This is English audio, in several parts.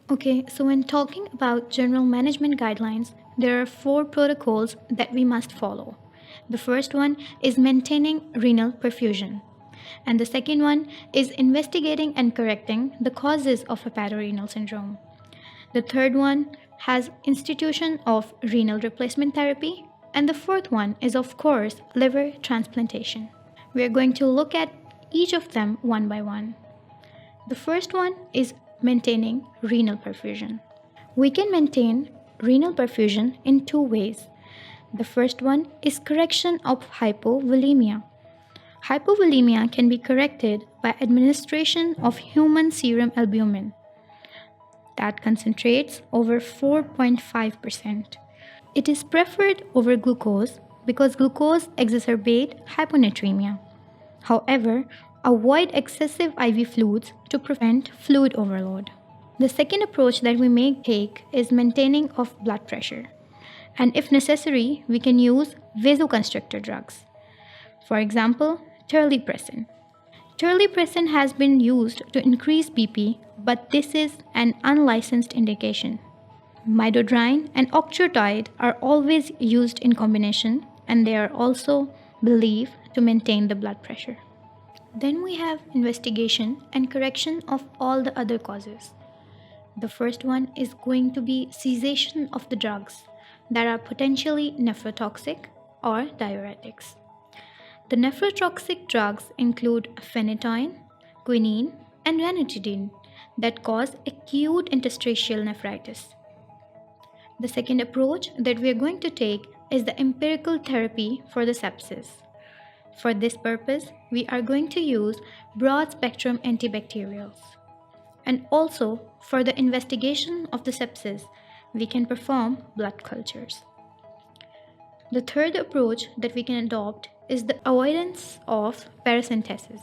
Okay, so when talking about general management guidelines, there are four protocols that we must follow. The first one is maintaining renal perfusion, and the second one is investigating and correcting the causes of hepatorenal syndrome. The third one has institution of renal replacement therapy, and the fourth one is, of course, liver transplantation. We are going to look at each of them one by one. The first one is maintaining renal perfusion. We can maintain renal perfusion in two ways. The first one is correction of hypovolemia. Hypovolemia can be corrected by administration of human serum albumin that concentrates over 4.5%. It is preferred over glucose because glucose exacerbates hyponatremia. However, avoid excessive IV fluids to prevent fluid overload. The second approach that we may take is maintaining of blood pressure. And if necessary, we can use vasoconstrictor drugs. For example, terlipressin. Terlipressin has been used to increase BP, but this is an unlicensed indication. Midodrine and octreotide are always used in combination, and they are also believed to maintain the blood pressure. Then we have investigation and correction of all the other causes. The first one is going to be cessation of the drugs that are potentially nephrotoxic or diuretics. The nephrotoxic drugs include phenytoin, quinine, and ranitidine that cause acute interstitial nephritis. The second approach that we are going to take is the empirical therapy for the sepsis. For this purpose, we are going to use broad-spectrum antibacterials. And also, for the investigation of the sepsis, we can perform blood cultures. The third approach that we can adopt is the avoidance of paracentesis.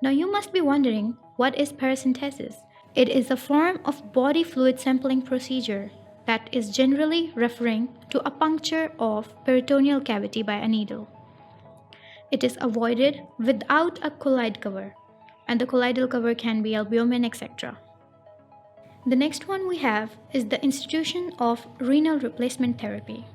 Now you must be wondering, what is paracentesis? It is a form of body fluid sampling procedure that is generally referring to a puncture of peritoneal cavity by a needle. It is avoided without a colloid cover, and the colloidal cover can be albumin, etc. The next one we have is the institution of renal replacement therapy.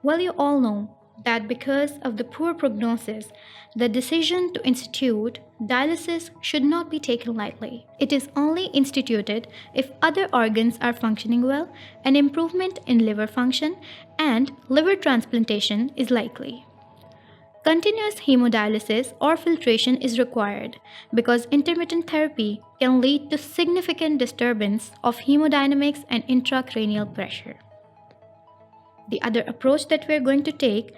Well, you all know that because of the poor prognosis, the decision to institute dialysis should not be taken lightly. It is only instituted if other organs are functioning well, an improvement in liver function, and liver transplantation is likely. Continuous hemodialysis or filtration is required because intermittent therapy can lead to significant disturbance of hemodynamics and intracranial pressure. The other approach that we are going to take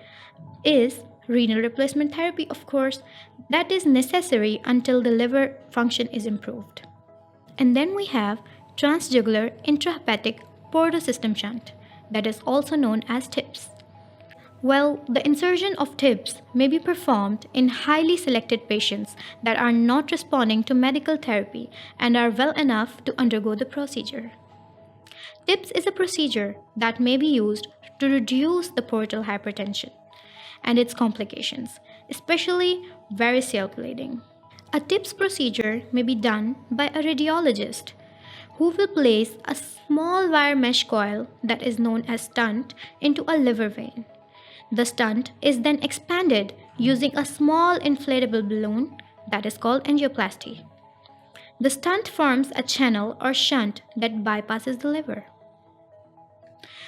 is renal replacement therapy, of course, that is necessary until the liver function is improved. And then we have transjugular intrahepatic portosystem shunt, that is also known as TIPS. Well, the insertion of TIPS may be performed in highly selected patients that are not responding to medical therapy and are well enough to undergo the procedure. TIPS is a procedure that may be used to reduce the portal hypertension and its complications, especially variceal bleeding. A TIPS procedure may be done by a radiologist who will place a small wire mesh coil that is known as stent into a liver vein. The stent is then expanded using a small inflatable balloon that is called angioplasty. The stent forms a channel or shunt that bypasses the liver.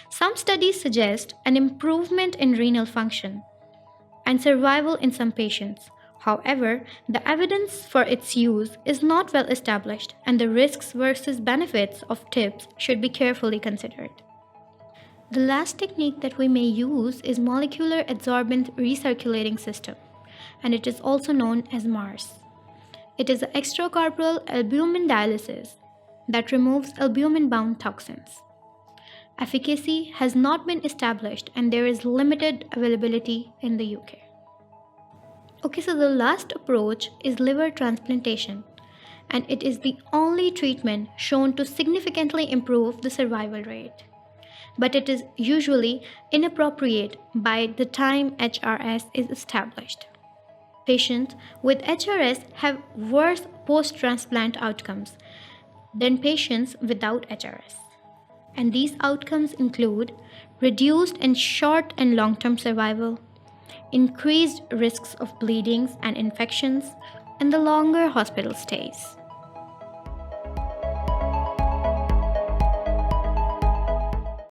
Some studies suggest an improvement in renal function and survival in some patients. However, the evidence for its use is not well established, and the risks versus benefits of TIPS should be carefully considered. The last technique that we may use is molecular adsorbent recirculating system, and it is also known as MARS. It is an extracorporeal albumin dialysis that removes albumin-bound toxins. Efficacy has not been established, and there is limited availability in the UK. Okay, so the last approach is liver transplantation, and it is the only treatment shown to significantly improve the survival rate. But it is usually inappropriate by the time HRS is established. Patients with HRS have worse post-transplant outcomes than patients without HRS. And these outcomes include reduced and short and long term survival, increased risks of bleedings and infections, and the longer hospital stays.